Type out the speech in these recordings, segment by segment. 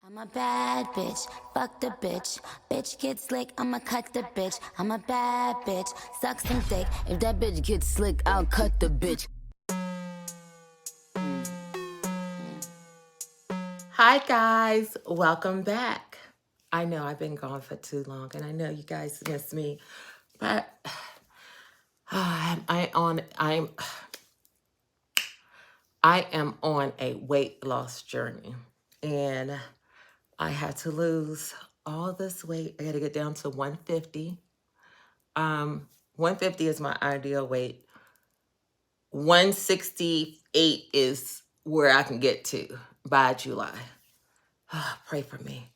I'm a bad bitch, fuck the bitch. Bitch gets slick, I'ma cut the bitch. I'm a bad bitch, suck some dick. If that bitch gets slick, I'll cut the bitch. Hi guys, welcome back. I know I've been gone for too long and I know you guys miss me, but I am on a weight loss journey and I had to lose all this weight. I got to get down to 150. 150 is my ideal weight. 168 is where I can get to by July. Pray for me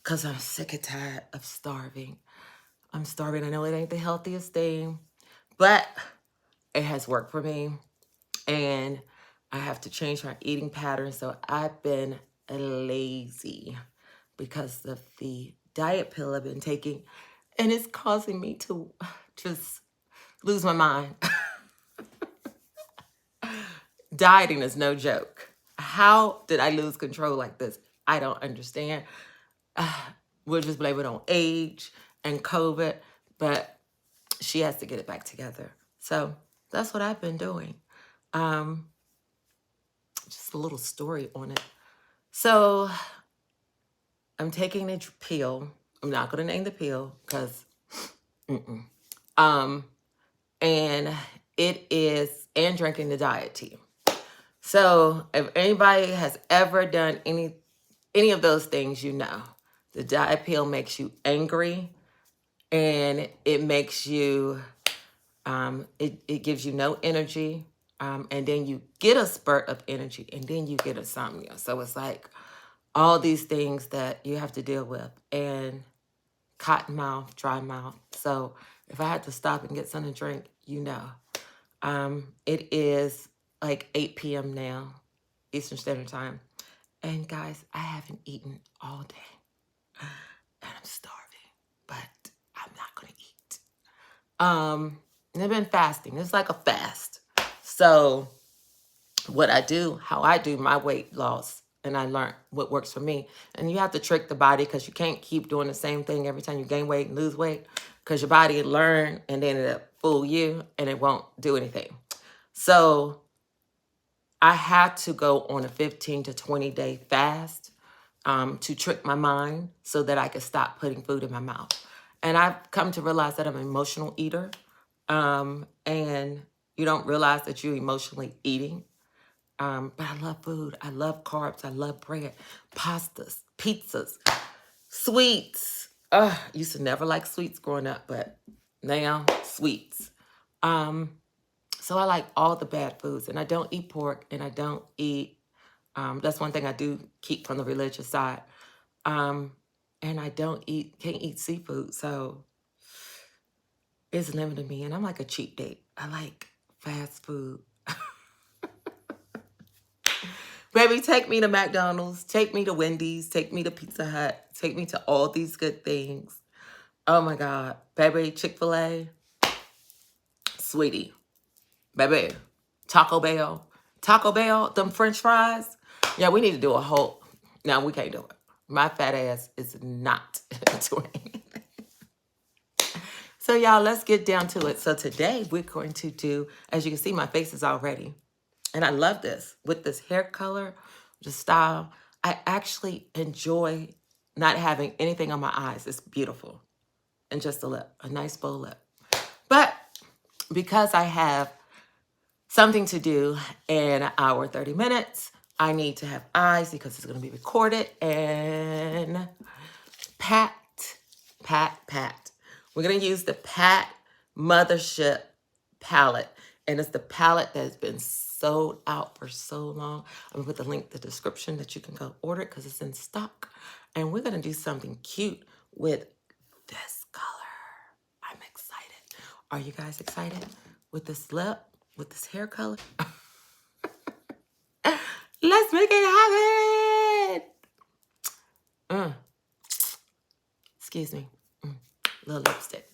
because I'm sick and tired of starving. I'm starving. I know it ain't the healthiest thing, but it has worked for me. And I have to change my eating pattern. So I've been lazy because of the diet pill I've been taking. And it's causing me to just lose my mind. Dieting is no joke. How did I lose control like this? I don't understand. We'll just blame it on age and COVID, but she has to get it back together. So that's what I've been doing. Just a little story on it. So I'm taking the pill. I'm not going to name the pill because, and it is, and drinking the diet tea. So if anybody has ever done any of those things, you know, the diet pill makes you angry and it makes you, it gives you no energy. And then you get a spurt of energy and then you get insomnia. So it's like all these things that you have to deal with and cotton mouth, dry mouth. So if I had to stop and get something to drink, you know, it is like 8 p.m. now, Eastern Standard Time. And guys, I haven't eaten all day and I'm starving, but I'm not going to eat. And I've been fasting. It's like a fast. So what I do, how I do my weight loss, and I learned what works for me. And you have to trick the body because you can't keep doing the same thing every time you gain weight and lose weight because your body will learn and then it'll fool you and it won't do anything. So I had to go on a 15 to 20 day fast to trick my mind so that I could stop putting food in my mouth. And I've come to realize that I'm an emotional eater. And you don't realize that you're emotionally eating. But I love food. I love carbs. I love bread, pastas, pizzas, sweets. Used to never like sweets growing up, but now sweets. So I like all the bad foods, and I don't eat pork, and I don't eat. That's one thing I do keep from the religious side. And I can't eat seafood, so it's limited me. And I'm like a cheap date. I like fast food. Baby, take me to McDonald's, take me to Wendy's, take me to Pizza Hut, take me to all these good things. Oh my God. Baby, Chick-fil-A, sweetie. Baby, Taco Bell, them French fries. Yeah, we need to do a whole, no, we can't do it. My fat ass is not doing anything. So y'all, let's get down to it. So today we're going to do, as you can see, my face is all ready. And I love this. With this hair color, the style, I actually enjoy not having anything on my eyes. It's beautiful. And just a lip, a nice bow lip. But because I have something to do in an hour, 30 minutes, I need to have eyes because it's going to be recorded. And pat. We're going to use the Pat Mothership palette. And it's the palette that's been sold out for so long. I'm going to put the link in the description that you can go order it because it's in stock. And we're going to do something cute with this color. I'm excited. Are you guys excited with this lip, with this hair color? Let's make it happen. Excuse me. Little lipstick.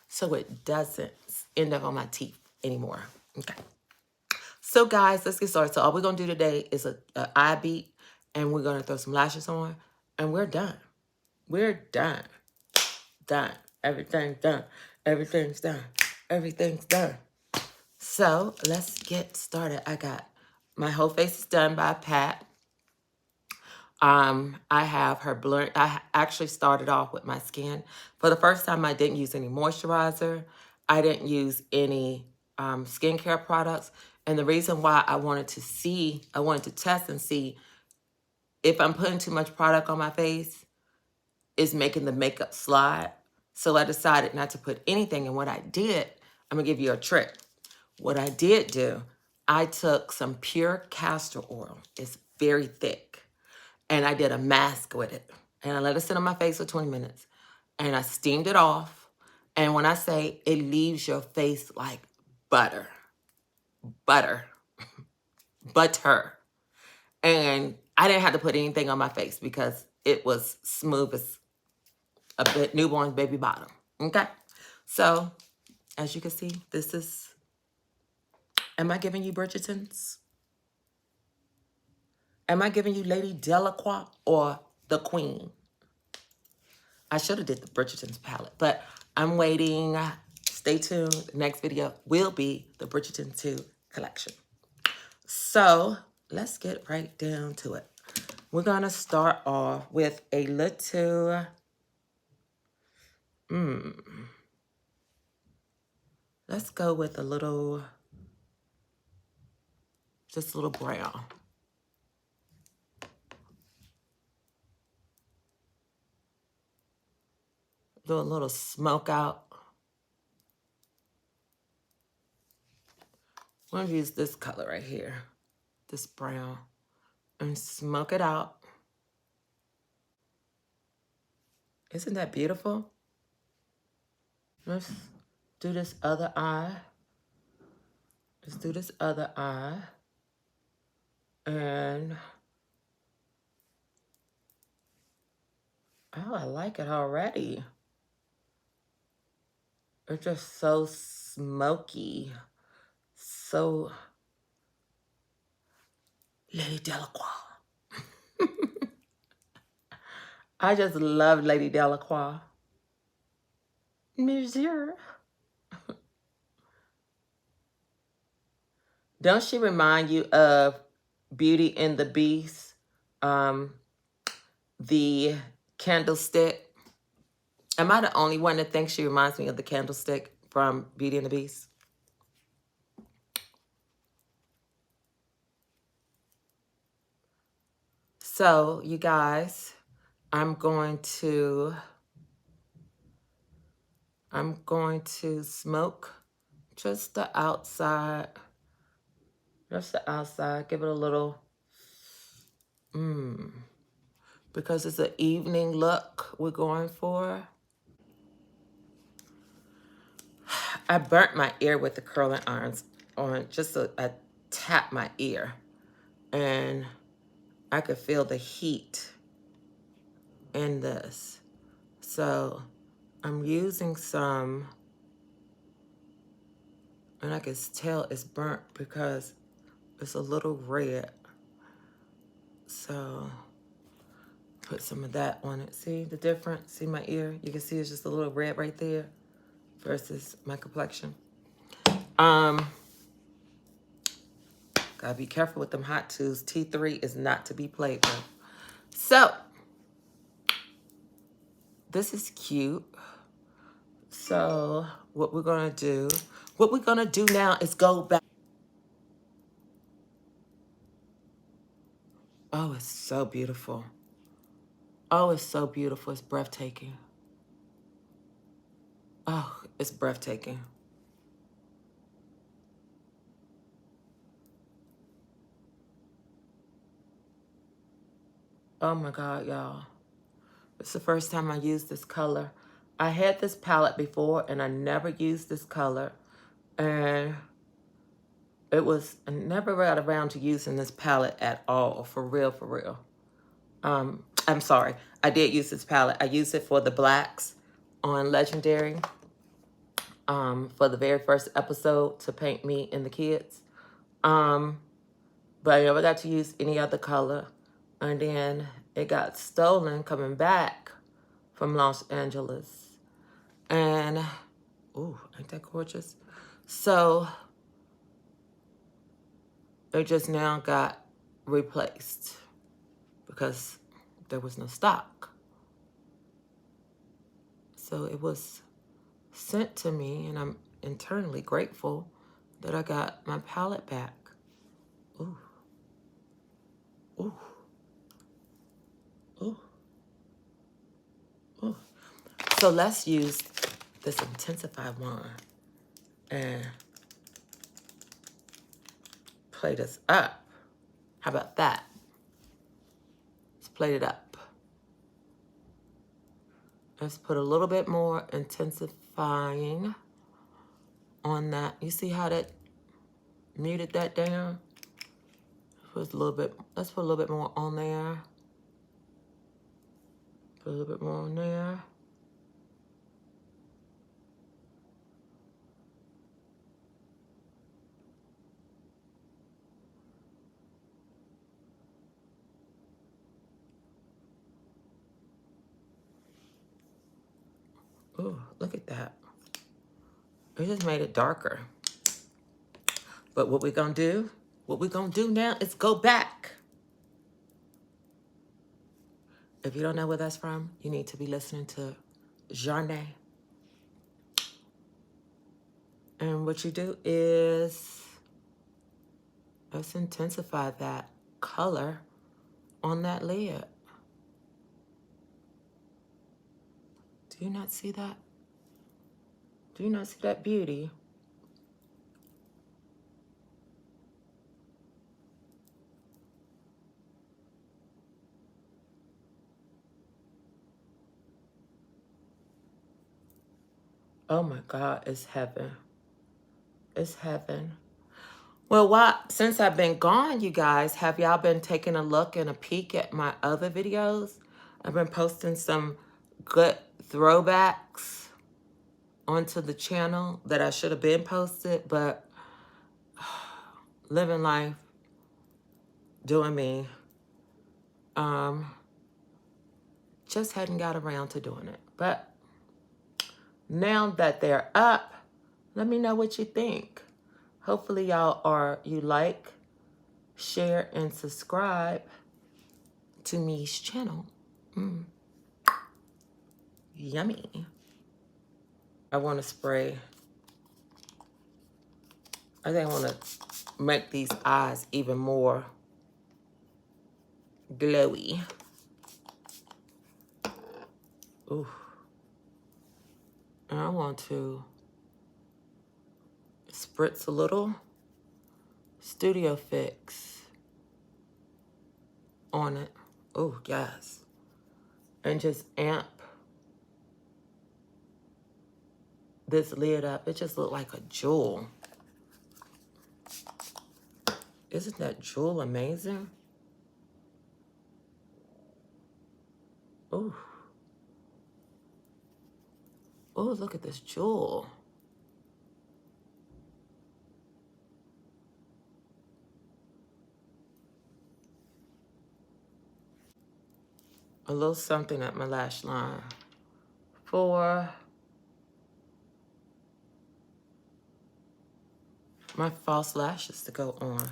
So it doesn't end up on my teeth anymore. Okay. So guys, let's get started. So all we're going to do today is a eye beat, and we're going to throw some lashes on, and we're done. We're done. Done. Everything's done. Everything's done. Everything's done. So let's get started. I got my whole face is done by Pat. I have her blur. I actually started off with my skin. For the first time, I didn't use any moisturizer. I didn't use any skincare products. And the reason why I wanted to test and see if I'm putting too much product on my face is making the makeup slide. So I decided not to put anything. And what I did, I'm gonna give you a trick. What I did do, I took some pure castor oil. It's very thick. And I did a mask with it. And I let it sit on my face for 20 minutes. And I steamed it off. And when I say it leaves your face like butter. Butter. Butter. And I didn't have to put anything on my face because it was smooth as a bit newborn baby bottom. Okay? So, as you can see, this is... Am I giving you Bridgertons? Am I giving you Lady Delacroix or the Queen? I should have did the Bridgertons palette, but I'm waiting. Stay tuned. The next video will be the Bridgerton 2 collection. So let's get right down to it. We're going to start off with a little... Let's go with a little... Just a little brown. Do a little smoke out. I'm going to use this color right here. This brown. And smoke it out. Isn't that beautiful? Let's do this other eye. Let's do this other eye. And... oh, I like it already. It's just so smoky. So... Lady Delacroix. I just love Lady Delacroix. Monsieur. Don't she remind you of Beauty and the Beast? The candlestick. Am I the only one that thinks she reminds me of the candlestick from Beauty and the Beast? So, you guys, I'm going to smoke just the outside. Just the outside. Give it a little, because it's an evening look we're going for. I burnt my ear with the curling irons on. I tapped my ear. And I could feel the heat in this. So I'm using some, and I can tell it's burnt because it's a little red. So put some of that on it. See the difference? See my ear? You can see it's just a little red right there versus my complexion. Gotta be careful with them hot tools. T3 is not to be played with. So this is cute. So what we're gonna do now is go back. Oh, it's so beautiful. Oh, it's so beautiful. It's breathtaking. Oh, it's breathtaking. Oh my God, y'all. It's the first time I used this color. I had this palette before and I never used this color. And I never got around to using this palette at all, for real, for real. I'm sorry, I did use this palette. I used it for the blacks on Legendary, for the very first episode to paint me and the kids. But I never got to use any other color. And then it got stolen coming back from Los Angeles. And, ooh, ain't that gorgeous? So it just now got replaced because there was no stock. So it was sent to me, and I'm internally grateful that I got my palette back. Ooh, ooh, ooh, ooh. So let's use this Intensify wand and play this up. How about that? Let's plate it up. Let's put a little bit more intensifying on that. You see how that muted that down? Let's put a little bit more on there. Put a little bit more on there. Ooh, look at that. It just made it darker. But what we're gonna do now is go back. If you don't know where that's from, you need to be listening to Journée. And what you do is, let's intensify that color on that lid. Do you not see that? Do you not see that beauty? Oh my God, it's heaven. It's heaven. Well, since I've been gone, you guys, have y'all been taking a look and a peek at my other videos? I've been posting some good throwbacks onto the channel that I should have been posted, but living life, doing me, just hadn't got around to doing it. But now that they're up, let me know what you think. Hopefully you like, share, and subscribe to me's channel. Yummy. I want to spray. I think I want to make these eyes even more glowy. Ooh. And I want to spritz a little Studio Fix on it. Oh, yes. And just amp this lid up. It just looked like a jewel. Isn't that jewel amazing? Ooh. Oh, look at this jewel. A little something at my lash line for my false lashes to go on.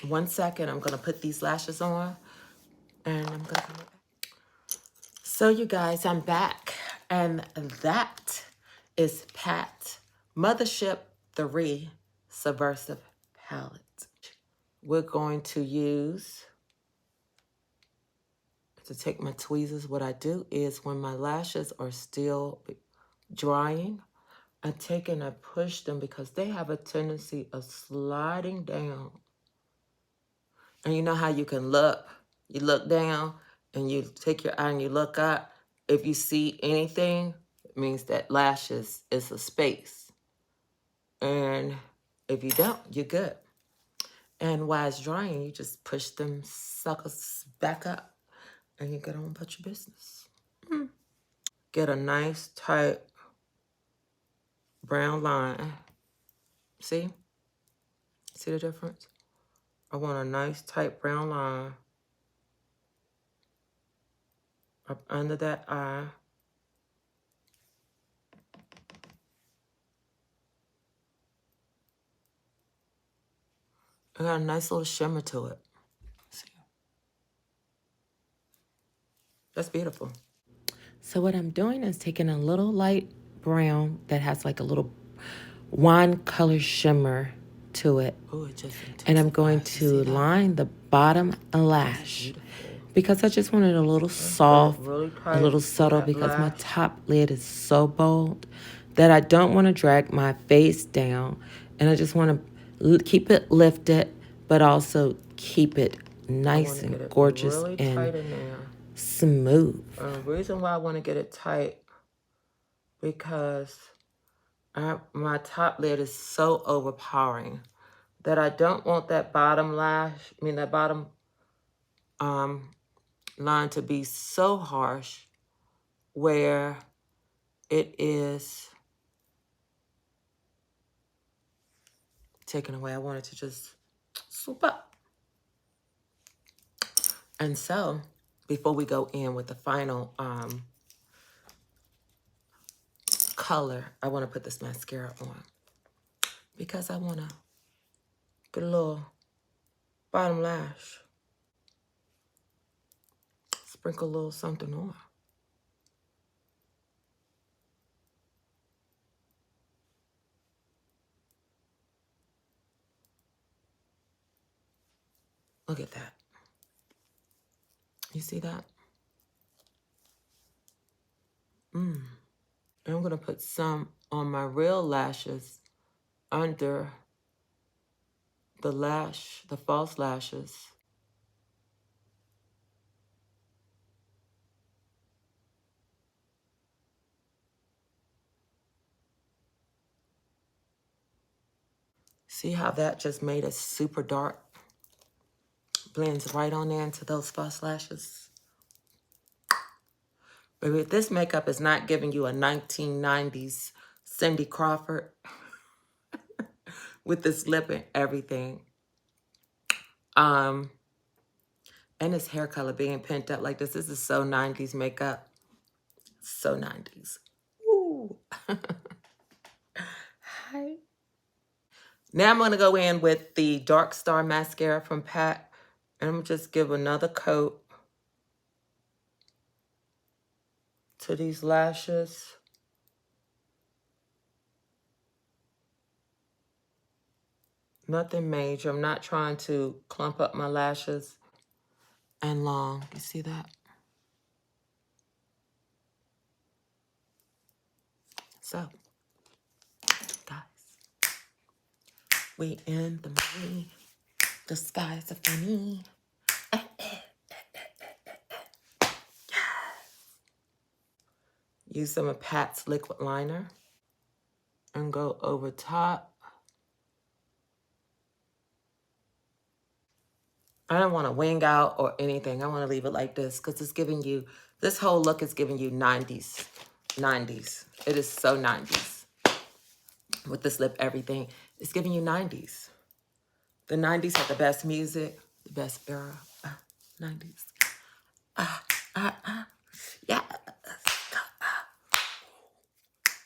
1 second, I'm gonna put these lashes on and I'm gonna come back. So you guys, I'm back, and that is Pat Mothership III Subversive palette. We're going to use, to take my tweezers, what I do is when my lashes are still drying, I take and I push them because they have a tendency of sliding down. And you know how you can look, you look down and you take your eye and you look up. If you see anything, it means that lashes is a space. And if you don't, you're good. And while it's drying, you just push them suckers back up and you get on about your business. Get a nice tight brown line. See? See the difference? I want a nice tight brown line up under that eye. I got a nice little shimmer to it. See? That's beautiful. So what I'm doing is taking a little light brown that has like a little wine color shimmer to it. Ooh, it just and I'm going to line the bottom lash because I just wanted a little soft, really a little subtle because my top lid is so bold that I don't want to drag my face down, and I just want to keep it lifted but also keep it nice and gorgeous really and smooth. The reason why I want to get it tight because my top lid is so overpowering that I don't want that bottom lash, that bottom line to be so harsh where it is taken away. I want it to just swoop up. And so, before we go in with the final color, I want to put this mascara on because I want to get a little bottom lash. Sprinkle a little something on. Look at that. You see that? And I'm going to put some on my real lashes under the false lashes. See how that just made it super dark? Blends right on into those false lashes. Baby, if this makeup is not giving you a 1990s Cindy Crawford with this lip and everything, and this hair color being pent up like this is so 90s makeup. So 90s. Ooh. Hi. Now I'm going to go in with the Dark Star Mascara from Pat. And I'm going to just give another coat to these lashes. Nothing major. I'm not trying to clump up my lashes and long. You see that? So, guys, we in the money. The skies are funny. Use some of Pat's liquid liner and go over top. I don't want to wing out or anything. I want to leave it like this because it's giving you, this whole look is giving you 90s. 90s. It is so 90s. With this lip, everything. It's giving you 90s. The 90s had the best music, the best era. 90s. Yeah.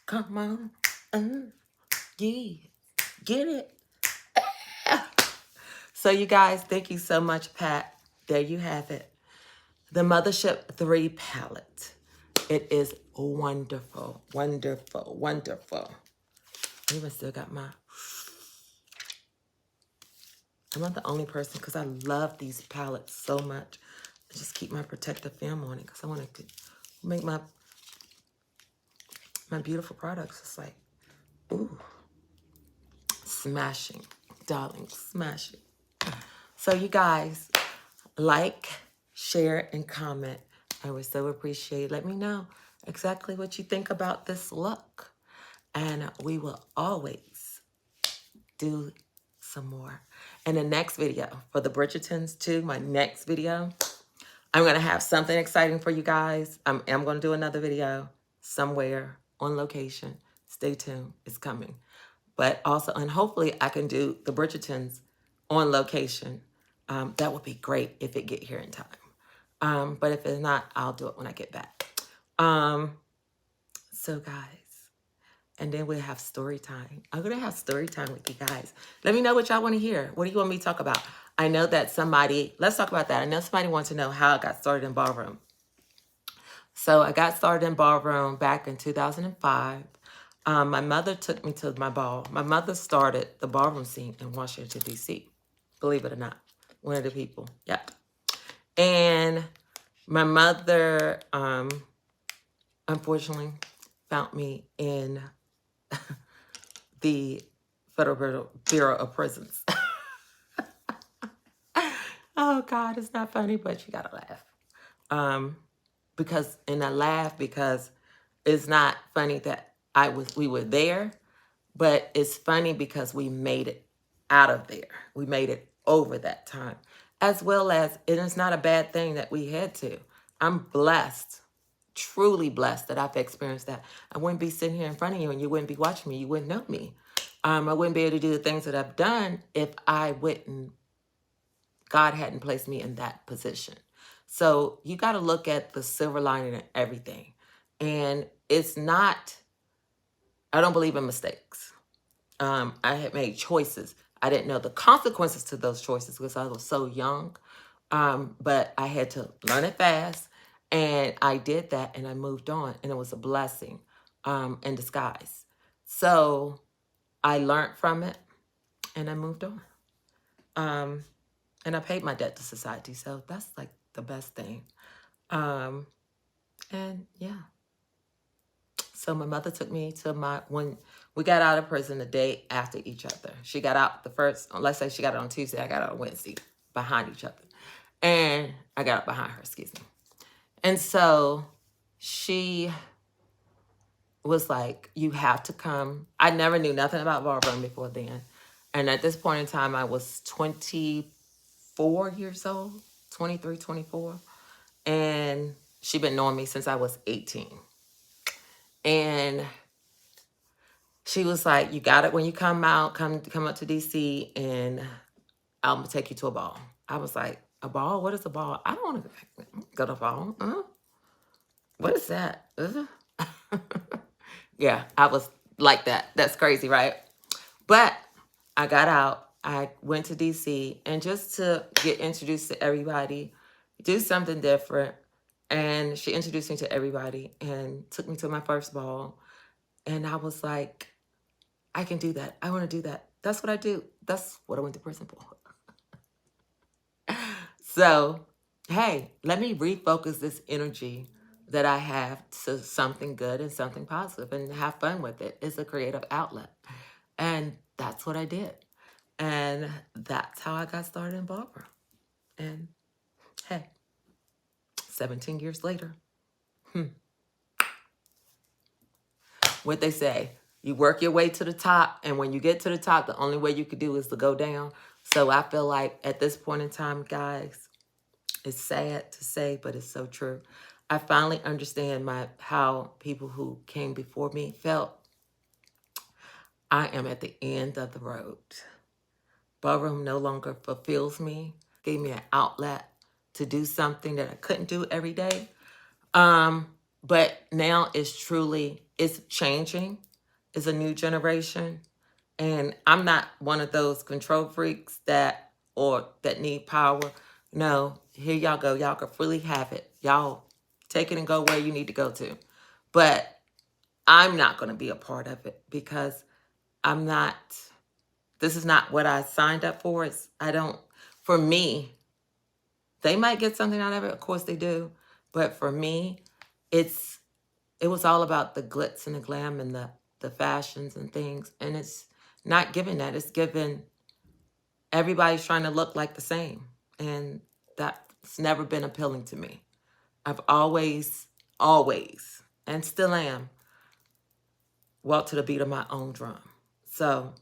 Come on. Yeah. Get it. So you guys, thank you so much, Pat. There you have it. The Mothership III palette. It is wonderful, wonderful, wonderful. I even still got my... I'm not the only person because I love these palettes so much. I just keep my protective film on it because I want to make my beautiful products. It's like, ooh, smashing, darling, smashing. So you guys, like, share, and comment. I would so appreciate it. Let me know exactly what you think about this look. And we will always do some more. In the next video, for the Bridgertons too, my next video, I'm going to have something exciting for you guys. I'm going to do another video somewhere on location. Stay tuned. It's coming. but also, and hopefully I can do the Bridgertons on location. That would be great if it get here in time. But if it's not, I'll do it when I get back. So guys, and then we'll have story time. I'm going to have story time with you guys. Let me know what y'all want to hear. What do you want me to talk about? I know that somebody, let's talk about that. I know somebody wants to know how I got started in ballroom. So I got started in ballroom back in 2005. My mother took me to my ball. My mother started the ballroom scene in Washington, D.C. Believe it or not. One of the people. Yeah. And my mother, unfortunately, found me in the Federal Bureau of Prisons. Oh, God, it's not funny, but you got to laugh. Because it's not funny that we were there, but it's funny because we made it out of there. We made it over that time, as well as it is not a bad thing that we had to. I'm blessed, truly blessed that I've experienced that. I wouldn't be sitting here in front of you and you wouldn't be watching me. You wouldn't know me. I wouldn't be able to do the things that I've done if God hadn't placed me in that position. So you got to look at the silver lining in everything. And it's not, I don't believe in mistakes. I had made choices. I didn't know the consequences to those choices because I was so young. But I had to learn it fast. And I did that and I moved on. And it was a blessing in disguise. So I learned from it and I moved on. And I paid my debt to society. So that's like the best thing. And yeah. So my mother took me to when we got out of prison the day after each other. She got out let's say she got out on Tuesday, I got out on Wednesday, behind each other. And I got out behind her, excuse me. And so she was like, you have to come. I never knew nothing about ballroom before then. And at this point in time, I was 24 years old, 23, 24. And she'd been knowing me since I was 18. And she was like, you got it when you come out, come up to DC and I'm going to take you to a ball. I was like, a ball? What is a ball? I don't want to go to a ball. What is that? Yeah, I was like that. That's crazy, right? But I got out. I went to DC and just to get introduced to everybody, do something different. And she introduced me to everybody and took me to my first ball. And I was like, I can do that. I want to do that. That's what I do. That's what I went to prison for. So, hey, let me refocus this energy that I have to something good and something positive and have fun with it. It's a creative outlet. And that's what I did. And that's how I got started in ballroom. And hey, 17 years later, what they say, you work your way to the top. And when you get to the top, the only way you could do is to go down. So I feel like at this point in time, guys, it's sad to say, but it's so true. I finally understand how people who came before me felt. I am at the end of the road. Ballroom no longer fulfills me, gave me an outlet to do something that I couldn't do every day. But now it's changing. It's a new generation. And I'm not one of those control freaks that need power. No, here y'all go. Y'all can freely have it. Y'all take it and go where you need to go to. But I'm not going to be a part of it because this is not what I signed up for. For me, they might get something out of it. Of course they do. But for me, it was all about the glitz and the glam and the fashions and things. And it's not giving that. It's giving everybody's trying to look like the same. And that's never been appealing to me. I've always, and still am, walked to the beat of my own drum. So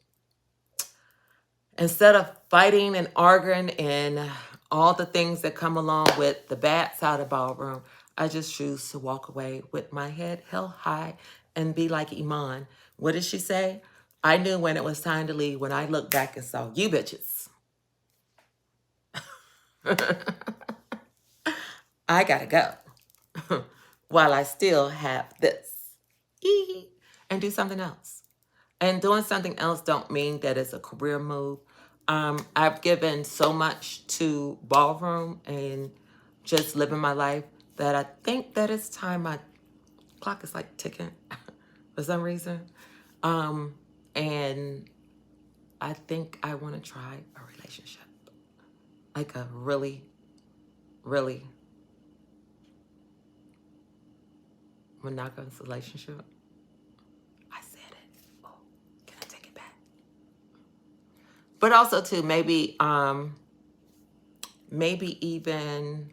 instead of fighting and arguing and all the things that come along with the bad side of ballroom, I just choose to walk away with my head held high and be like Iman. What did she say? I knew when it was time to leave when I looked back and saw you bitches. I gotta go while I still have this. And do something else. And doing something else don't mean that it's a career move. I've given so much to ballroom and just living my life that I think that it's time. My clock is like ticking for some reason. And I think I want to try a relationship. Like a really, really monogamous relationship. I said it. Oh, can I take it back? But also too, maybe even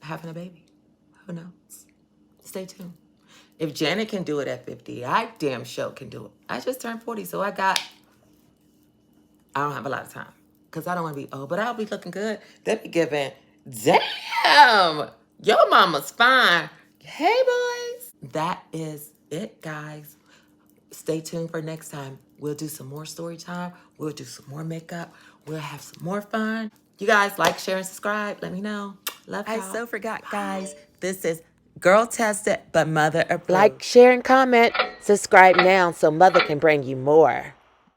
having a baby. Who knows? Stay tuned. If Janet can do it at 50, I damn sure can do it. I just turned 40, so I don't have a lot of time because I don't want to be old, but I'll be looking good. They be giving, damn, your mama's fine. Hey, boys. That is it, guys. Stay tuned for next time. We'll do some more story time. We'll do some more makeup. We'll have some more fun. You guys like, share, and subscribe. Let me know. Love y'all. I so forgot, guys. This is Girl Tested, but Mother approved. Like, share, and comment. Subscribe now so Mother can bring you more.